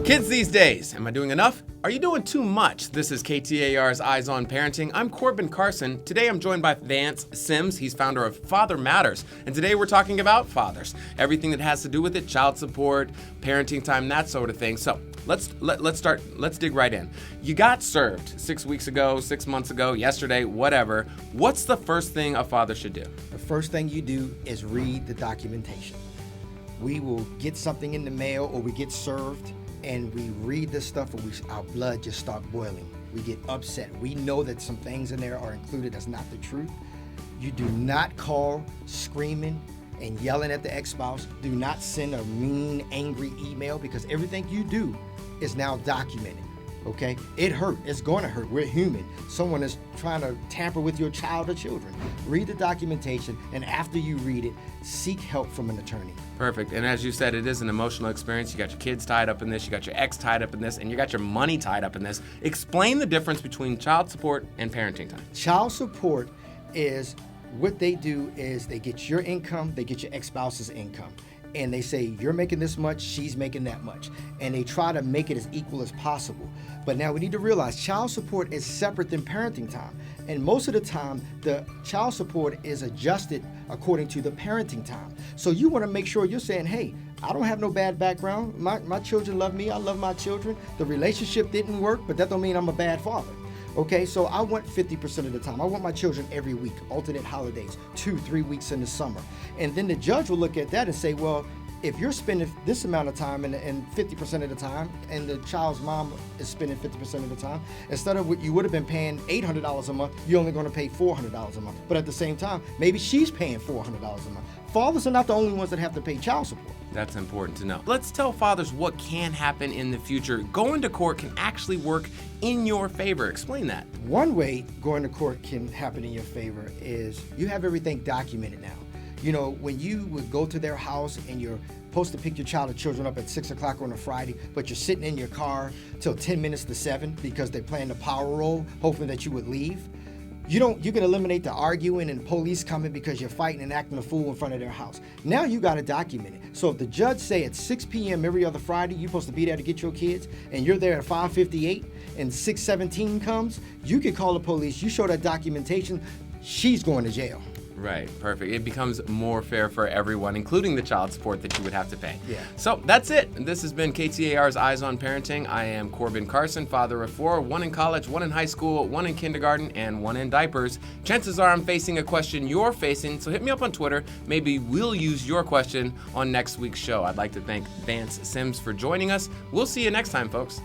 Kids these days, am I doing enough? Are you doing too much? This is KTAR's Eyes on Parenting. I'm Corbin Carson. Today I'm joined by Vance Sims. He's founder of Father Matters. And today we're talking about fathers. Everything that has to do with it, child support, parenting time, that sort of thing. So let's dig right in. You got served 6 weeks ago, 6 months ago, yesterday, whatever. What's the first thing a father should do? The first thing you do is read the documentation. We will get something in the mail or we get served and we read this stuff and our blood just starts boiling. We get upset. We know that some things in there are included that's not the truth. You do not call screaming and yelling at the ex-spouse. Do not send a mean, angry email because everything you do is now documented. Okay? It hurt. It's going to hurt. We're human. Someone is trying to tamper with your child or children. Read the documentation, and after you read it, seek help from an attorney. Perfect. And as you said, it is an emotional experience. You got your kids tied up in this, you got your ex tied up in this, and you got your money tied up in this. Explain the difference between child support and parenting time. Child support is what they do is they get your income, they get your ex-spouse's income. And they say, you're making this much, she's making that much. And they try to make it as equal as possible. But now we need to realize child support is separate than parenting time. And most of the time, the child support is adjusted according to the parenting time. So you want to make sure you're saying, hey, I don't have no bad background. My children love me. I love my children. The relationship didn't work, but that don't mean I'm a bad father. Okay, so I want 50% of the time. I want my children every week, alternate holidays, 2-3 weeks in the summer. And then the judge will look at that and say, well, if you're spending this amount of time and 50% of the time, and the child's mom is spending 50% of the time, instead of what you would have been paying $800 a month, you're only going to pay $400 a month. But at the same time, maybe she's paying $400 a month. Fathers are not the only ones that have to pay child support. That's important to know. Let's tell fathers what can happen in the future. Going to court can actually work in your favor. Explain that. One way going to court can happen in your favor is you have everything documented now. You know, when you would go to their house and you're supposed to pick your child or children up at 6 o'clock on a Friday, but you're sitting in your car till 10 minutes to 7 because they're playing the power roll, hoping that you would leave. You can eliminate the arguing and police coming because you're fighting and acting a fool in front of their house. Now you got to document it. So if the judge say at 6 p.m. every other Friday, you're supposed to be there to get your kids, and you're there at 5:58 and 6:17 comes, you can call the police. You show that documentation, she's going to jail. Right, perfect. It becomes more fair for everyone, including the child support that you would have to pay. Yeah. So that's it. This has been KTAR's Eyes on Parenting. I am Corbin Carson, father of 4, 1 in college, 1 in high school, 1 in kindergarten, and 1 in diapers. Chances are I'm facing a question you're facing, so hit me up on Twitter. Maybe we'll use your question on next week's show. I'd like to thank Vance Sims for joining us. We'll see you next time, folks.